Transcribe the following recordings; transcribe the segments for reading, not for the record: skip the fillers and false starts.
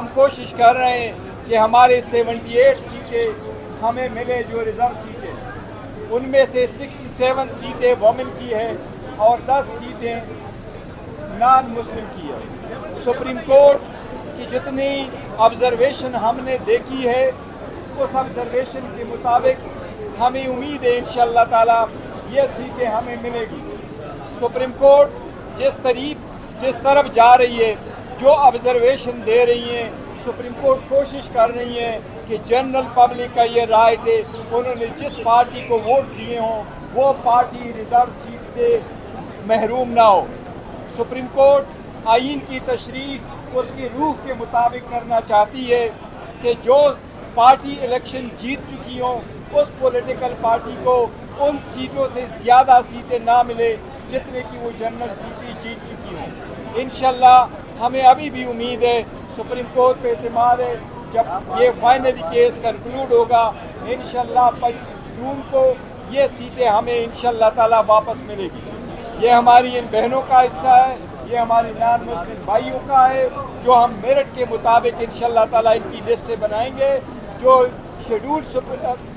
ہم کوشش کر رہے ہیں کہ ہمارے 78 سیٹیں ہمیں ملے جو ریزرو سیٹیں، ان میں سے 67 سیٹیں وومن کی ہے اور 10 سیٹیں نان مسلم کی ہے۔ سپریم کورٹ کی جتنی آبزرویشن ہم نے دیکھی ہے اس آبزرویشن کے مطابق ہمیں امید ہے انشاءاللہ تعالیٰ یہ سیٹیں ہمیں ملے گی۔ سپریم کورٹ جس طرف جا رہی ہے، جو آبزرویشن دے رہی ہیں، سپریم کورٹ کوشش کر رہی ہے کہ جنرل پبلک کا یہ رائٹ ہے، انہوں نے جس پارٹی کو ووٹ دیے ہوں وہ پارٹی ریزرو سیٹ سے محروم نہ ہو۔ سپریم کورٹ آئین کی تشریح اس کی روح کے مطابق کرنا چاہتی ہے کہ جو پارٹی الیکشن جیت چکی ہوں اس پولیٹیکل پارٹی کو ان سیٹوں سے زیادہ سیٹیں نہ ملے جتنے کی وہ جنرل سیٹیں جیت چکی ہوں۔ انشاءاللہ ہمیں ابھی بھی امید ہے، سپریم کورٹ پہ اعتماد ہے، جب یہ فائنلی کیس کنکلوڈ ہوگا انشاءاللہ 25 جون کو یہ سیٹیں ہمیں انشاءاللہ تعالیٰ واپس ملے گی۔ یہ ہماری ان بہنوں کا حصہ ہے، یہ ہمارے نان مسلم بھائیوں کا ہے، جو ہم میرٹ کے مطابق انشاءاللہ تعالیٰ ان کی لسٹیں بنائیں گے، جو شیڈول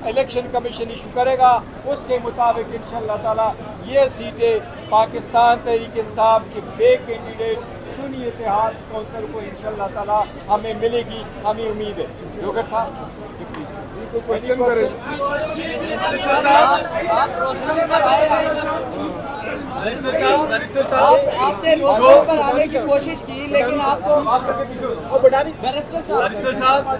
الیکشن کمیشن ایشو کرے گا اس کے مطابق انشاءاللہ تعالیٰ یہ سیٹیں پاکستان تحریک انصاف کے بے کینڈیڈیٹ سنی اتحاد کونسل کو انشاءاللہ تعالیٰ ہمیں ملے گی، ہمیں امید ہے۔ ڈوگر صاحب کوشچن کریں۔ آپ نے روزگار پر آنے کی کوشش کی لیکن آپ کو بیرسٹر صاحب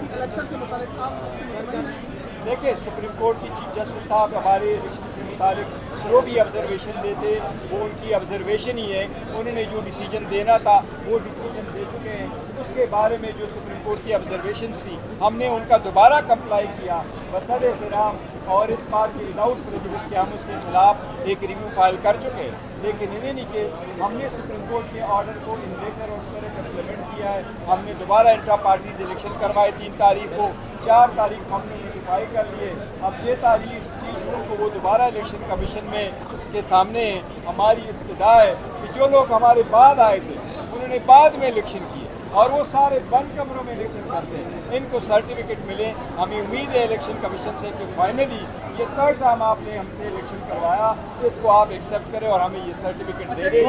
دیکھیں، سپریم کورٹ کی چیف جسٹس صاحب ہمارے الیکشن سے متعلق جو بھی آبزرویشن دیتے وہ ان کی آبزرویشن ہی ہے، انہوں نے جو ڈیسیجن دینا تھا وہ ڈیسیجن دے چکے ہیں۔ اس کے بارے میں جو سپریم کورٹ کی آبزرویشنز تھی ہم نے ان کا دوبارہ کمپلائی کیا بصد احترام، اور اس بات کی وداؤٹ پریجوڈس کہ ہم اس کے خلاف ایک ریویو فائل کر چکے ہیں، لیکن ان اینی کیس ہم نے سپریم کورٹ کے آرڈر کو ان لیٹر اور اس طرح سے امپلیمنٹ کیا ہے۔ ہم نے دوبارہ انٹرا پارٹیز الیکشن کروائے 3 تاریخ کو، 4 تاریخ ہم نے نوٹیفائی کر لیے، اب 6 جون کو وہ دوبارہ الیکشن کمیشن میں اس کے سامنے ہماری استدعا ہے کہ جو لوگ ہمارے بعد آئے تھے انہوں نے بعد میں الیکشن کیے اور وہ سارے بند کمروں میں الیکشن کرتے ہیں، ان کو سرٹیفکیٹ ملے۔ ہمیں امید ہے الیکشن کمیشن سے کہ فائنلی یہ 3rd ٹائم آپ نے ہم سے الیکشن کروایا، اس کو آپ ایکسیپٹ کریں اور ہمیں یہ سرٹیفکیٹ دے دیں۔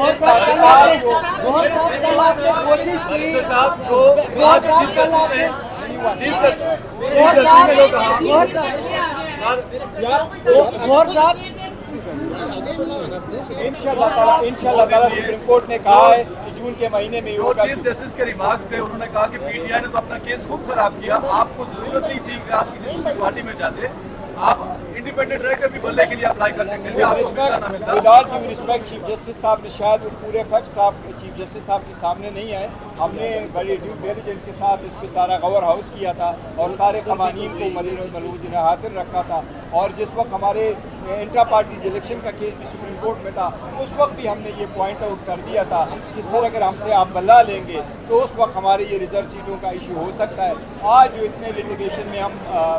انشاءاللہ تعالیٰ سپریم کورٹ نے کہا ہے کہ جون کے مہینے میں ہوگا۔ چیف جسٹس کے ریمارکس تھے، انہوں نے کہا کہ پی ٹی آئی نے تو اپنا کیس خود خراب کیا، آپ کو ضرورت نہیں تھی کہ آپ کسی دوسری پارٹی میں جاتے، آپ انڈیپینڈنٹ رہ کر بھی بلے کے لیے اپلائی کر سکتے تھے۔ With all due respect chief justice صاحب نے شاید وہ پورے فیکٹ چیف جسٹس صاحب کے سامنے نہیں آئے، ہم نے بڑی ڈیو ڈیلیجنٹ کے ساتھ اس پہ سارا غور ہاؤس کیا تھا اور سارے قوانین کو ملوز خاطر رکھا تھا، اور جس وقت ہمارے انٹرا پارٹیز الیکشن کا کیس بھی سپریم کورٹ میں تھا اس وقت بھی ہم نے یہ پوائنٹ آؤٹ کر دیا تھا کہ سر اگر ہم سے آپ بلا لیں گے تو اس وقت ہمارے یہ ریزرو سیٹوں کا ایشو ہو سکتا ہے۔ آج جو اتنے لیٹیگیشن میں ہم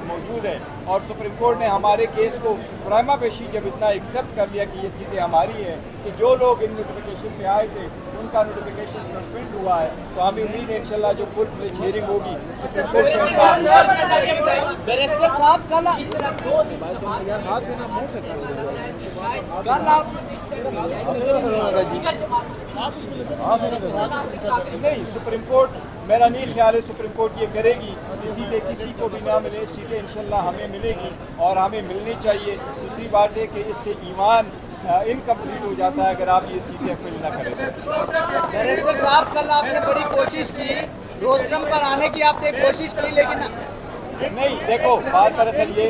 موجود ہیں اور سپریم کورٹ نے ہمارے کیس کو پرائما فیشی جب اتنا ایکسیپٹ کر لیا کہ یہ سیٹیں ہماری ہیں، کہ جو لوگ ان نوٹیفیکیشن پہ آئے تھے ان کا نوٹیفیکیشن سسپینڈ ہوا ہے، تو ہمیں امید ہے انشاءاللہ جو فل فلیج ہیئرنگ ہوگی سپریم کورٹ میں بیرسٹر صاحب نہیں، سپریم کورٹ میرا نہیں خیال ہے سپریم کورٹ یہ کرے گی کہ سیٹیں کسی کو بھی نہ ملے، سیٹیں انشاءاللہ ہمیں ملے گی اور ہمیں ملنی چاہیے۔ دوسری بات ہے کہ اس سے ایمان انکمپلیٹ ہو جاتا ہے اگر آپ یہ سیٹیں فل نہ کریں۔ بیرسٹر صاحب کل آپ نے بڑی کوشش کی، روسٹرم پر آنے کی آپ نے کوشش کی لیکن نہیں، دیکھو بات دراصل یہ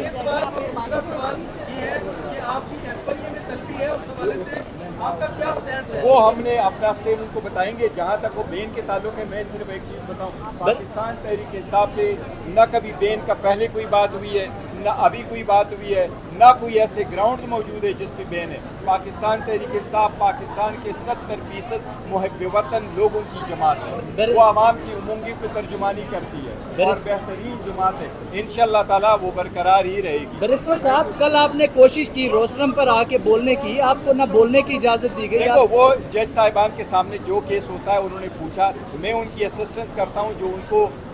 وہ ہم نے اپنا اسٹیٹ ان کو بتائیں گے۔ جہاں تک وہ بین کے تعلق ہے، میں صرف ایک چیز بتاؤں، پاکستان تحریک انصاف پہ نہ کبھی بین کا پہلے کوئی بات ہوئی ہے، نہ ابھی کوئی بات ہوئی ہے، نہ کوئی ایسے گراؤنڈز موجود ہے جس پہ بین ہے۔ پاکستان تحریک انصاف پاکستان کے 70% محب وطن لوگوں کی جماعت ہے، وہ عوام کی امنگی کو ترجمانی کرتی ہے اور بہترین جماعت ہے، انشاءاللہ تعالیٰ وہ برقرار ہی رہے گی۔ بیرسٹر صاحب کل آپ نے کوشش کی روسٹرم پر آ کے بولنے کی، آپ کو نہ بولنے کی اجازت دی گئی؟ دیکھو، وہ جج صاحبان کے سامنے جو کیس ہوتا ہے انہوں نے پوچھا، میں ان کی اسسٹنس کرتا ہوں، جو ان کو